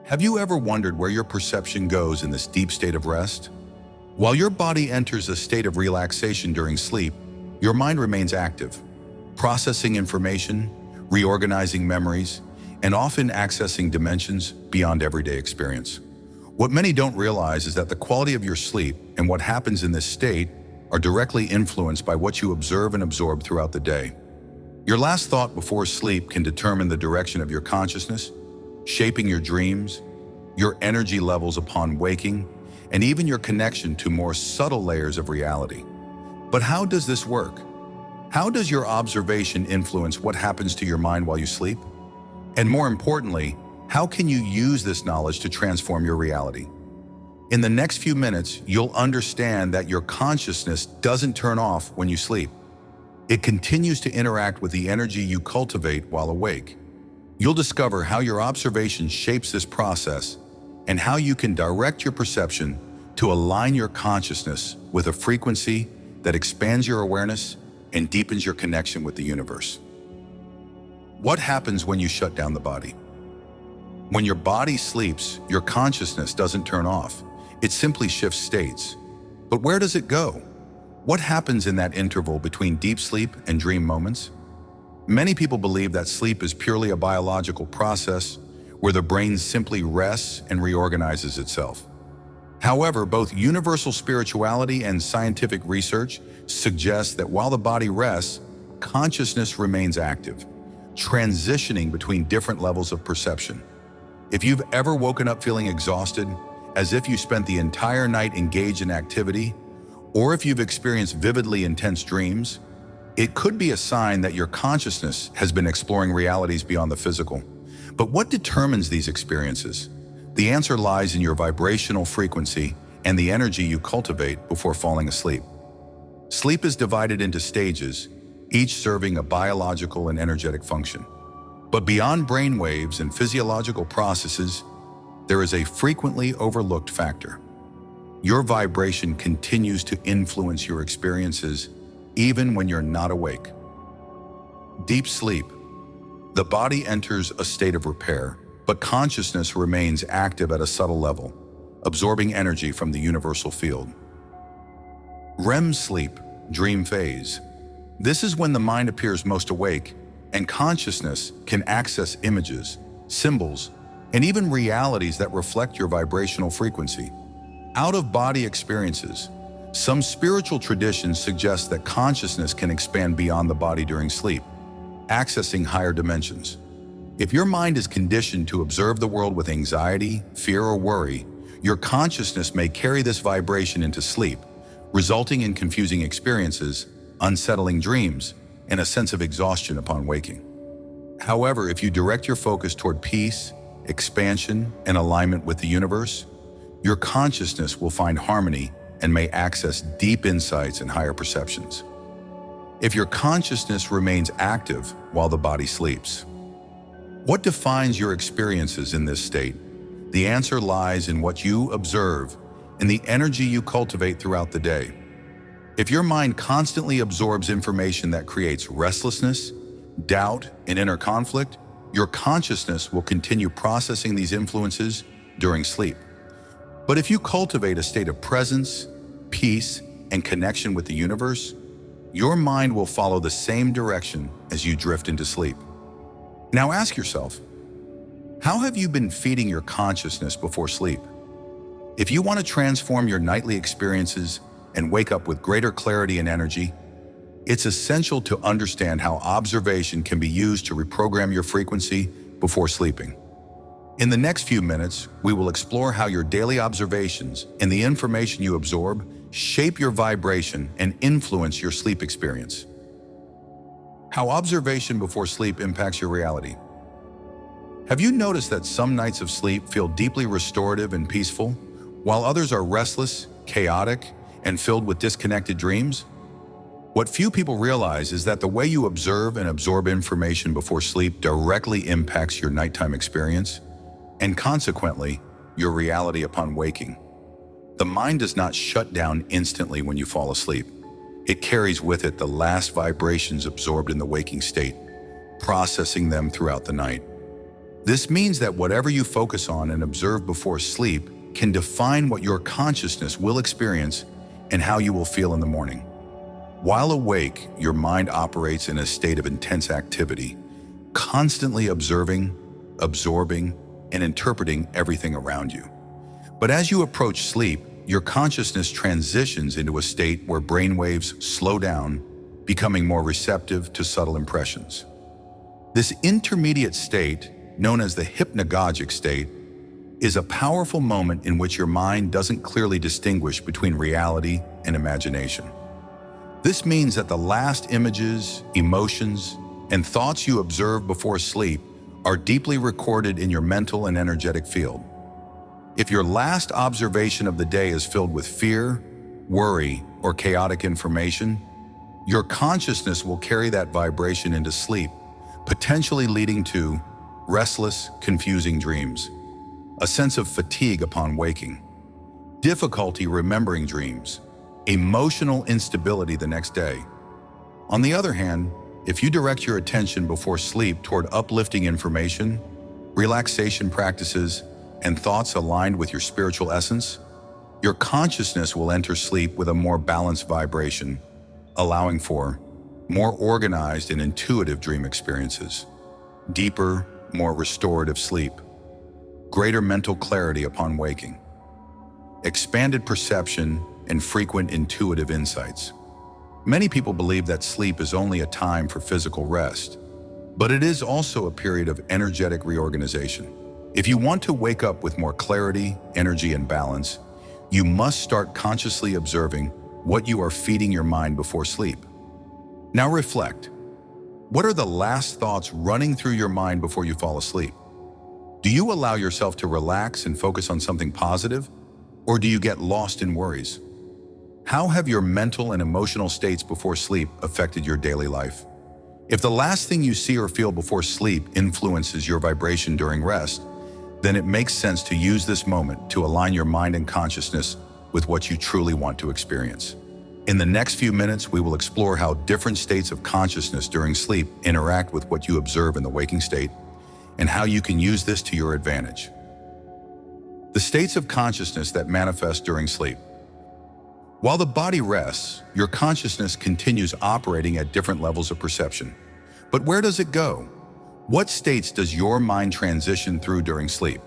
Have you ever wondered where your perception goes in this deep state of rest? While your body enters a state of relaxation during sleep, your mind remains active, processing information, reorganizing memories, and often accessing dimensions beyond everyday experience. What many don't realize is that the quality of your sleep and what happens in this state are directly influenced by what you observe and absorb throughout the day. Your last thought before sleep can determine the direction of your consciousness, shaping your dreams, your energy levels upon waking, and even your connection to more subtle layers of reality. But how does this work? How does your observation influence what happens to your mind while you sleep? And more importantly, how can you use this knowledge to transform your reality? In the next few minutes, you'll understand that your consciousness doesn't turn off when you sleep. It continues to interact with the energy you cultivate while awake. You'll discover how your observation shapes this process and how you can direct your perception to align your consciousness with a frequency that expands your awareness and deepens your connection with the universe. What happens when you shut down the body? When your body sleeps, your consciousness doesn't turn off. It simply shifts states. But where does it go? What happens in that interval between deep sleep and dream moments? Many people believe that sleep is purely a biological process where the brain simply rests and reorganizes itself. However, both universal spirituality and scientific research suggest that while the body rests, consciousness remains active, transitioning between different levels of perception. If you've ever woken up feeling exhausted, as if you spent the entire night engaged in activity, or if you've experienced vividly intense dreams, it could be a sign that your consciousness has been exploring realities beyond the physical. But what determines these experiences? The answer lies in your vibrational frequency and the energy you cultivate before falling asleep. Sleep is divided into stages, each serving a biological and energetic function. But beyond brain waves and physiological processes, there is a frequently overlooked factor. Your vibration continues to influence your experiences even when you're not awake. Deep sleep. The body enters a state of repair, but consciousness remains active at a subtle level, absorbing energy from the universal field. REM sleep, dream phase. This is when the mind appears most awake and consciousness can access images, symbols, and even realities that reflect your vibrational frequency. Out-of-body experiences. Some spiritual traditions suggest that consciousness can expand beyond the body during sleep, accessing higher dimensions. If your mind is conditioned to observe the world with anxiety, fear, or worry, your consciousness may carry this vibration into sleep, resulting in confusing experiences, unsettling dreams, and a sense of exhaustion upon waking. However, if you direct your focus toward peace, expansion, and alignment with the universe, your consciousness will find harmony and may access deep insights and higher perceptions. If your consciousness remains active while the body sleeps. What defines your experiences in this state? The answer lies in what you observe and the energy you cultivate throughout the day. If your mind constantly absorbs information that creates restlessness, doubt, and inner conflict, your consciousness will continue processing these influences during sleep. But if you cultivate a state of presence, peace, and connection with the universe, your mind will follow the same direction as you drift into sleep. Now ask yourself, how have you been feeding your consciousness before sleep? If you want to transform your nightly experiences and wake up with greater clarity and energy, it's essential to understand how observation can be used to reprogram your frequency before sleeping. In the next few minutes, we will explore how your daily observations and the information you absorb shape your vibration and influence your sleep experience. How observation before sleep impacts your reality. Have you noticed that some nights of sleep feel deeply restorative and peaceful, while others are restless, chaotic, and filled with disconnected dreams? What few people realize is that the way you observe and absorb information before sleep directly impacts your nighttime experience, and consequently, your reality upon waking. The mind does not shut down instantly when you fall asleep. It carries with it the last vibrations absorbed in the waking state, processing them throughout the night. This means that whatever you focus on and observe before sleep can define what your consciousness will experience and how you will feel in the morning. While awake, your mind operates in a state of intense activity, constantly observing, absorbing, and interpreting everything around you. But as you approach sleep, your consciousness transitions into a state where brainwaves slow down, becoming more receptive to subtle impressions. This intermediate state, known as the hypnagogic state, is a powerful moment in which your mind doesn't clearly distinguish between reality and imagination. This means that the last images, emotions, and thoughts you observe before sleep are deeply recorded in your mental and energetic field. If your last observation of the day is filled with fear, worry, or chaotic information, your consciousness will carry that vibration into sleep, potentially leading to restless, confusing dreams, a sense of fatigue upon waking, difficulty remembering dreams, emotional instability the next day. On the other hand, if you direct your attention before sleep toward uplifting information, relaxation practices, and thoughts aligned with your spiritual essence, your consciousness will enter sleep with a more balanced vibration, allowing for more organized and intuitive dream experiences, deeper, more restorative sleep, greater mental clarity upon waking, expanded perception, and frequent intuitive insights. Many people believe that sleep is only a time for physical rest, but it is also a period of energetic reorganization. If you want to wake up with more clarity, energy, and balance, you must start consciously observing what you are feeding your mind before sleep. Now reflect. What are the last thoughts running through your mind before you fall asleep? Do you allow yourself to relax and focus on something positive, or do you get lost in worries? How have your mental and emotional states before sleep affected your daily life? If the last thing you see or feel before sleep influences your vibration during rest, then it makes sense to use this moment to align your mind and consciousness with what you truly want to experience. In the next few minutes, we will explore how different states of consciousness during sleep interact with what you observe in the waking state, and how you can use this to your advantage. The states of consciousness that manifest during sleep. While the body rests, your consciousness continues operating at different levels of perception. But where does it go? What states does your mind transition through during sleep?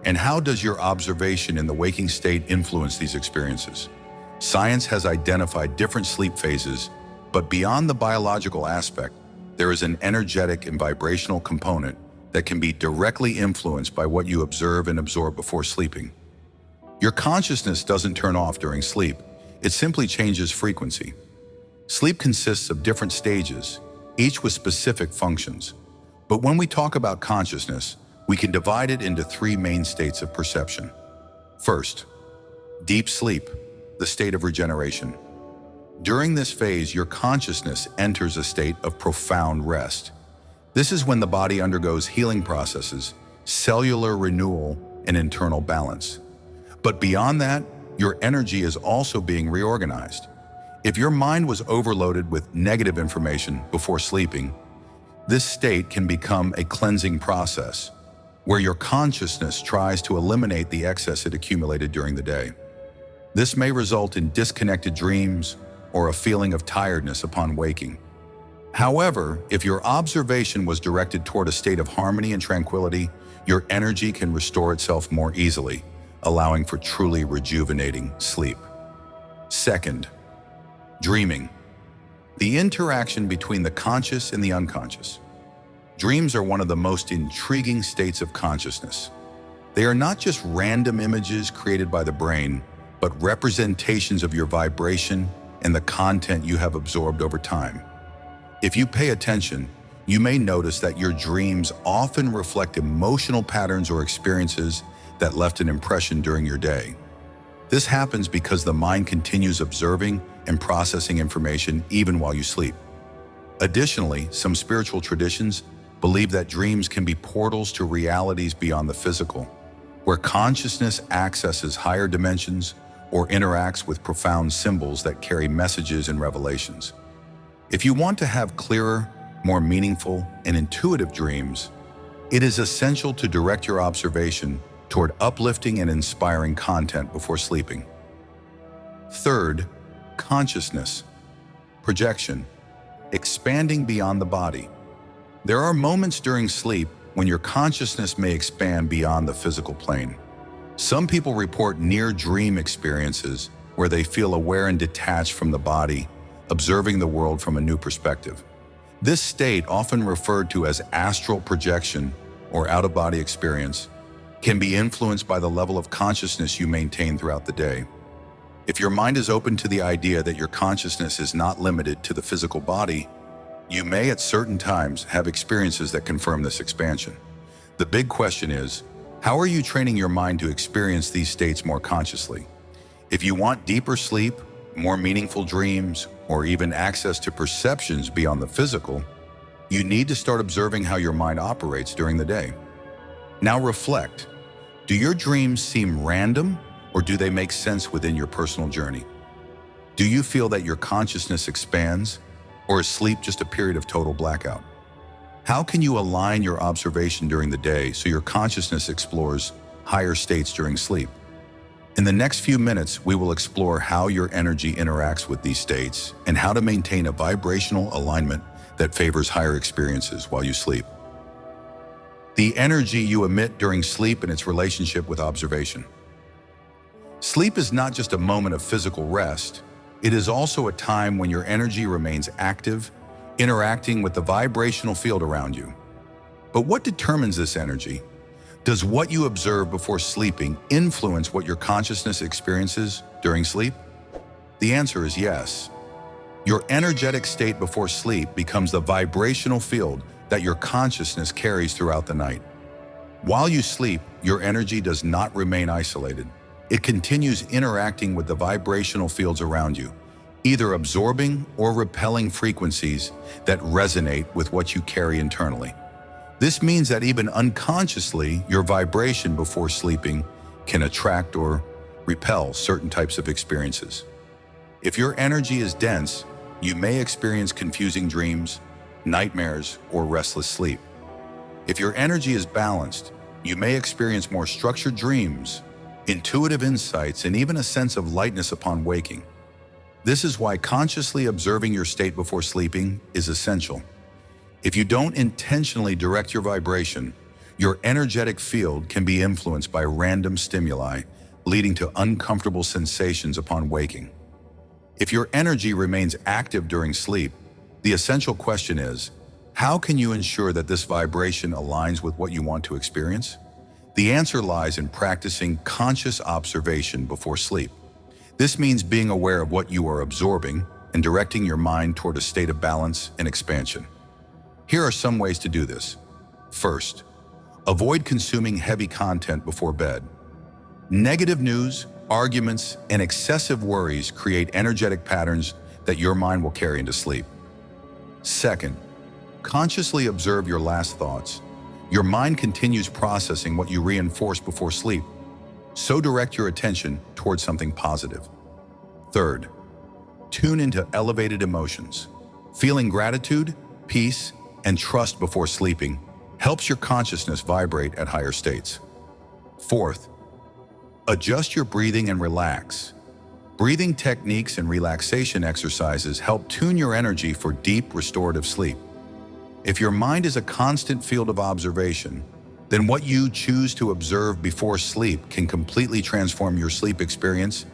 And how does your observation in the waking state influence these experiences? Science has identified different sleep phases, but beyond the biological aspect, there is an energetic and vibrational component that can be directly influenced by what you observe and absorb before sleeping. Your consciousness doesn't turn off during sleep, it simply changes frequency. Sleep consists of different stages, each with specific functions. But when we talk about consciousness, we can divide it into three main states of perception. First, deep sleep, the state of regeneration. During this phase, your consciousness enters a state of profound rest. This is when the body undergoes healing processes, cellular renewal, and internal balance. But beyond that, your energy is also being reorganized. If your mind was overloaded with negative information before sleeping, this state can become a cleansing process, where your consciousness tries to eliminate the excess it accumulated during the day. This may result in disconnected dreams or a feeling of tiredness upon waking. However, if your observation was directed toward a state of harmony and tranquility, your energy can restore itself more easily, allowing for truly rejuvenating sleep. Second, dreaming. The interaction between the conscious and the unconscious. Dreams are one of the most intriguing states of consciousness. They are not just random images created by the brain, but representations of your vibration and the content you have absorbed over time. If you pay attention, you may notice that your dreams often reflect emotional patterns or experiences that left an impression during your day. This happens because the mind continues observing and processing information even while you sleep. Additionally, some spiritual traditions believe that dreams can be portals to realities beyond the physical, where consciousness accesses higher dimensions or interacts with profound symbols that carry messages and revelations. If you want to have clearer, more meaningful, and intuitive dreams, It is essential to direct your observation toward uplifting and inspiring content before sleeping. Third, consciousness, projection, expanding beyond the body. There are moments during sleep when your consciousness may expand beyond the physical plane. Some people report near-dream experiences where they feel aware and detached from the body, observing the world from a new perspective. This state, often referred to as astral projection or out-of-body experience, can be influenced by the level of consciousness you maintain throughout the day. If your mind is open to the idea that your consciousness is not limited to the physical body, you may at certain times have experiences that confirm this expansion. The big question is, how are you training your mind to experience these states more consciously? If you want deeper sleep, more meaningful dreams, or even access to perceptions beyond the physical, you need to start observing how your mind operates during the day. Now reflect. Do your dreams seem random, or do they make sense within your personal journey? Do you feel that your consciousness expands, or is sleep just a period of total blackout? How can you align your observation during the day so your consciousness explores higher states during sleep? In the next few minutes, we will explore how your energy interacts with these states and how to maintain a vibrational alignment that favors higher experiences while you sleep. The energy you emit during sleep and its relationship with observation. Sleep is not just a moment of physical rest. It is also a time when your energy remains active, interacting with the vibrational field around you. But what determines this energy? Does what you observe before sleeping influence what your consciousness experiences during sleep? The answer is yes. Your energetic state before sleep becomes the vibrational field that your consciousness carries throughout the night. While you sleep, your energy does not remain isolated. It continues interacting with the vibrational fields around you, either absorbing or repelling frequencies that resonate with what you carry internally. This means that even unconsciously, your vibration before sleeping can attract or repel certain types of experiences. If your energy is dense, you may experience confusing dreams, nightmares, or restless sleep. If your energy is balanced, you may experience more structured dreams, intuitive insights, and even a sense of lightness upon waking. This is why consciously observing your state before sleeping is essential. If you don't intentionally direct your vibration, your energetic field can be influenced by random stimuli, leading to uncomfortable sensations upon waking. If your energy remains active during sleep, the essential question is, how can you ensure that this vibration aligns with what you want to experience? The answer lies in practicing conscious observation before sleep. This means being aware of what you are absorbing and directing your mind toward a state of balance and expansion. Here are some ways to do this. First, avoid consuming heavy content before bed. Negative news, arguments, and excessive worries create energetic patterns that your mind will carry into sleep. Second, consciously observe your last thoughts. Your mind continues processing what you reinforced before sleep, so direct your attention towards something positive. Third, tune into elevated emotions. Feeling gratitude, peace, and trust before sleeping helps your consciousness vibrate at higher states. Fourth, adjust your breathing and relax. Breathing techniques and relaxation exercises help tune your energy for deep, restorative sleep. If your mind is a constant field of observation, then what you choose to observe before sleep can completely transform your sleep experience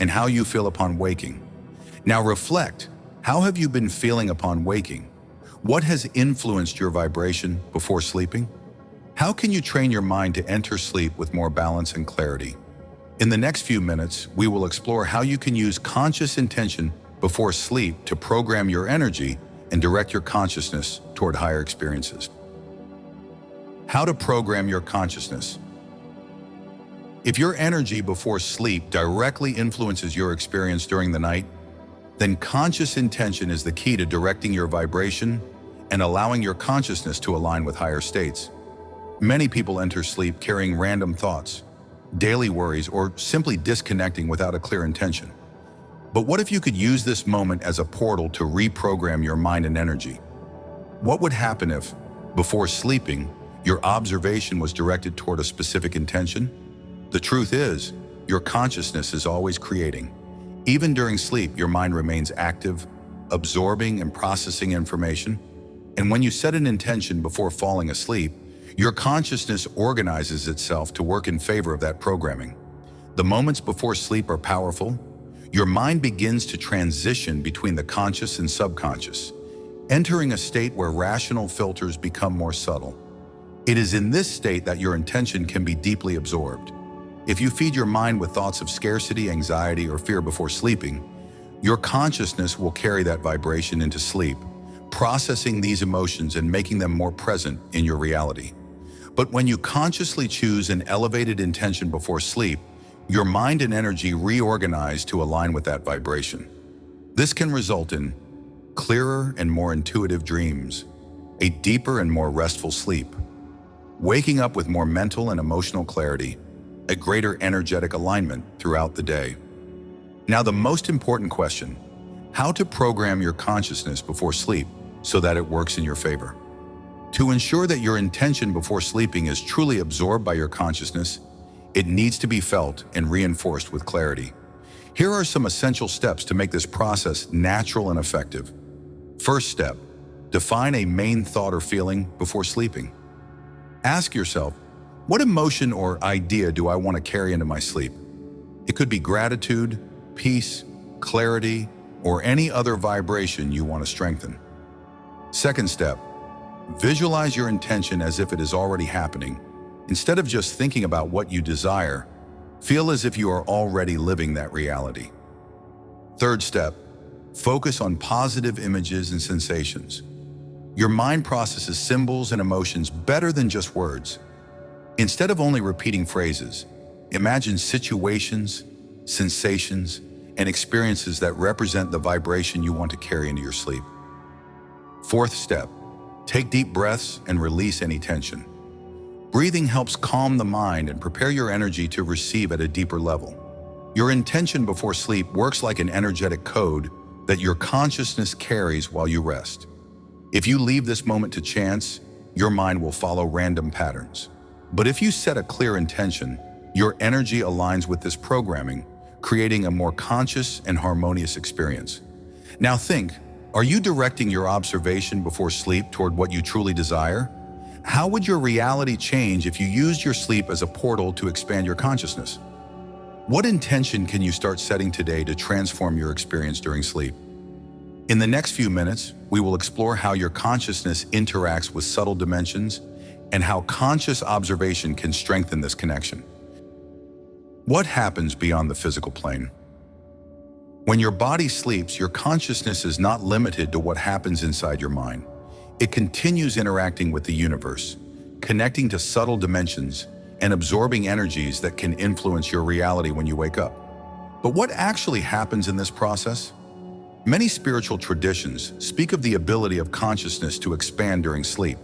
and how you feel upon waking. Now reflect, how have you been feeling upon waking? What has influenced your vibration before sleeping? How can you train your mind to enter sleep with more balance and clarity? In the next few minutes, we will explore how you can use conscious intention before sleep to program your energy and direct your consciousness toward higher experiences. How to program your consciousness. If your energy before sleep directly influences your experience during the night, then conscious intention is the key to directing your vibration and allowing your consciousness to align with higher states. Many people enter sleep carrying random thoughts, daily worries, or simply disconnecting without a clear intention. But what if you could use this moment as a portal to reprogram your mind and energy? What would happen if, before sleeping, Your observation was directed toward a specific intention? The truth is, your consciousness is always creating. Even during sleep, your mind remains active, absorbing and processing information. And when you set an intention before falling asleep, your consciousness organizes itself to work in favor of that programming. The moments before sleep are powerful. Your mind begins to transition between the conscious and subconscious, entering a state where rational filters become more subtle. It is in this state that your intention can be deeply absorbed. If you feed your mind with thoughts of scarcity, anxiety, or fear before sleeping, your consciousness will carry that vibration into sleep, processing these emotions and making them more present in your reality. But when you consciously choose an elevated intention before sleep, your mind and energy reorganize to align with that vibration. This can result in clearer and more intuitive dreams, a deeper and more restful sleep, waking up with more mental and emotional clarity, a greater energetic alignment throughout the day. Now, the most important question: how to program your consciousness before sleep so that it works in your favor. To ensure that your intention before sleeping is truly absorbed by your consciousness, it needs to be felt and reinforced with clarity. Here are some essential steps to make this process natural and effective. First step: define a main thought or feeling before sleeping. Ask yourself, what emotion or idea do I want to carry into my sleep? It could be gratitude, peace, clarity, or any other vibration you want to strengthen. Second step: visualize your intention as if it is already happening. Instead of just thinking about what you desire, feel as if you are already living that reality. Third step: focus on positive images and sensations. Your mind processes symbols and emotions better than just words. Instead of only repeating phrases, imagine situations, sensations, and experiences that represent the vibration you want to carry into your sleep. Fourth step: take deep breaths and release any tension. Breathing helps calm the mind and prepare your energy to receive at a deeper level. Your intention before sleep works like an energetic code that your consciousness carries while you rest. If you leave this moment to chance, your mind will follow random patterns. But if you set a clear intention, your energy aligns with this programming, creating a more conscious and harmonious experience. Now think, are you directing your observation before sleep toward what you truly desire? How would your reality change if you used your sleep as a portal to expand your consciousness? What intention can you start setting today to transform your experience during sleep? In the next few minutes, we will explore how your consciousness interacts with subtle dimensions and how conscious observation can strengthen this connection. What happens beyond the physical plane? When your body sleeps, your consciousness is not limited to what happens inside your mind. It continues interacting with the universe, connecting to subtle dimensions and absorbing energies that can influence your reality when you wake up. But what actually happens in this process? Many spiritual traditions speak of the ability of consciousness to expand during sleep,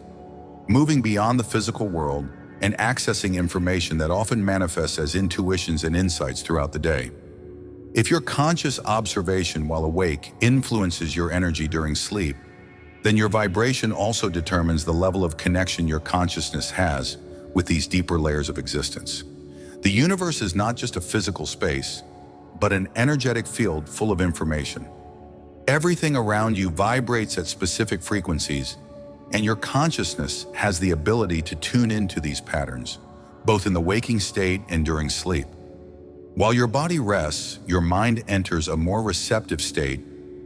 moving beyond the physical world and accessing information that often manifests as intuitions and insights throughout the day. If your conscious observation while awake influences your energy during sleep, then your vibration also determines the level of connection your consciousness has with these deeper layers of existence. The universe is not just a physical space, but an energetic field full of information. Everything around you vibrates at specific frequencies, and your consciousness has the ability to tune into these patterns, both in the waking state and during sleep. While your body rests, your mind enters a more receptive state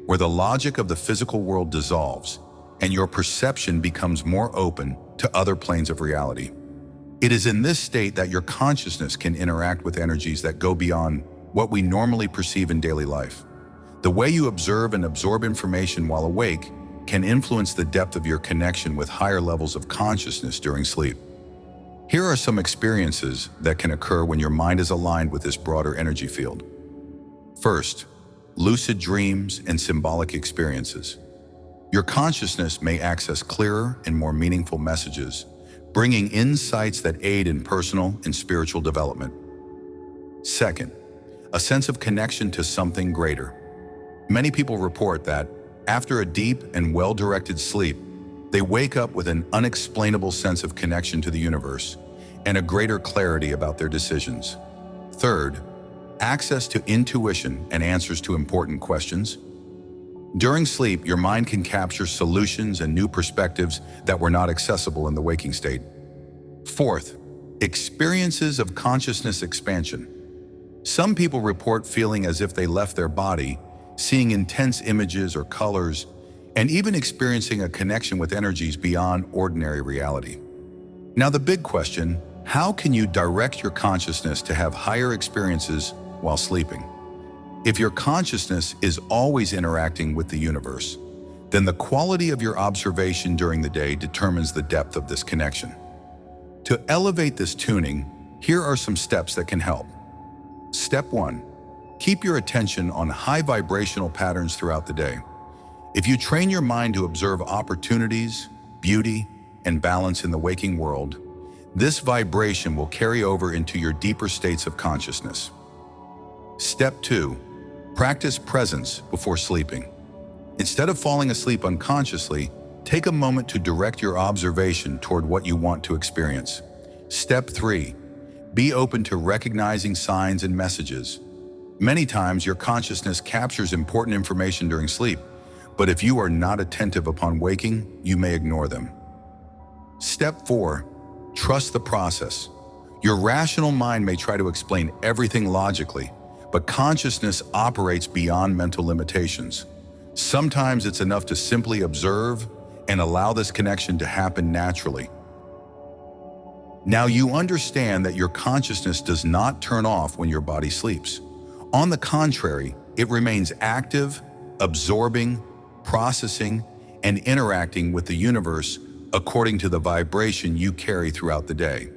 where the logic of the physical world dissolves and your perception becomes more open to other planes of reality. It is in this state that your consciousness can interact with energies that go beyond what we normally perceive in daily life. The way you observe and absorb information while awake can influence the depth of your connection with higher levels of consciousness during sleep. Here are some experiences that can occur when your mind is aligned with this broader energy field. First, lucid dreams and symbolic experiences. Your consciousness may access clearer and more meaningful messages, bringing insights that aid in personal and spiritual development. Second, a sense of connection to something greater. Many people report that, after a deep and well-directed sleep, They wake up with an unexplainable sense of connection to the universe and a greater clarity about their decisions. Third, access to intuition and answers to important questions. During sleep, your mind can capture solutions and new perspectives that were not accessible in the waking state. Fourth, experiences of consciousness expansion. Some people report feeling as if they left their body, seeing intense images or colors, and even experiencing a connection with energies beyond ordinary reality. Now the big question, how can you direct your consciousness to have higher experiences while sleeping? If your consciousness is always interacting with the universe, then the quality of your observation during the day determines the depth of this connection. To elevate this tuning, here are some steps that can help. Step 1. Keep your attention on high vibrational patterns throughout the day. If you train your mind to observe opportunities, beauty, and balance in the waking world, this vibration will carry over into your deeper states of consciousness. Step 2. Practice presence before sleeping. Instead of falling asleep unconsciously, take a moment to direct your observation toward what you want to experience. Step 3. Be open to recognizing signs and messages. Many times, your consciousness captures important information during sleep, but if you are not attentive upon waking, you may ignore them. Step 4. Trust the process. Your rational mind may try to explain everything logically, but consciousness operates beyond mental limitations. Sometimes it's enough to simply observe and allow this connection to happen naturally. Now you understand that your consciousness does not turn off when your body sleeps. On the contrary, it remains active, absorbing, processing, and interacting with the universe according to the vibration you carry throughout the day.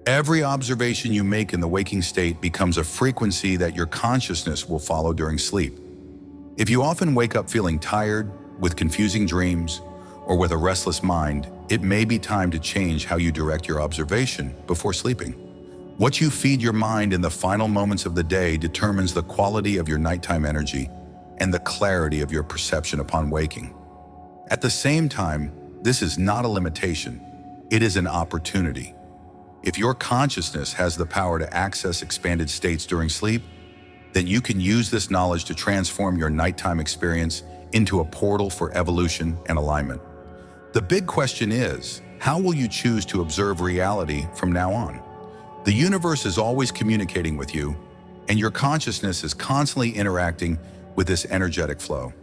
Every observation you make in the waking state becomes a frequency that your consciousness will follow during sleep. If you often wake up feeling tired, with confusing dreams, or with a restless mind, it may be time to change how you direct your observation before sleeping. What you feed your mind in the final moments of the day determines the quality of your nighttime energy and the clarity of your perception upon waking. At the same time, this is not a limitation, it is an opportunity. If your consciousness has the power to access expanded states during sleep, then you can use this knowledge to transform your nighttime experience into a portal for evolution and alignment. The big question is, how will you choose to observe reality from now on? The universe is always communicating with you, and your consciousness is constantly interacting with this energetic flow.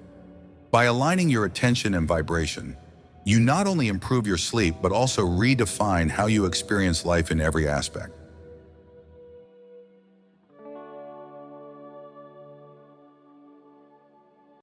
By aligning your attention and vibration, you not only improve your sleep, but also redefine how you experience life in every aspect.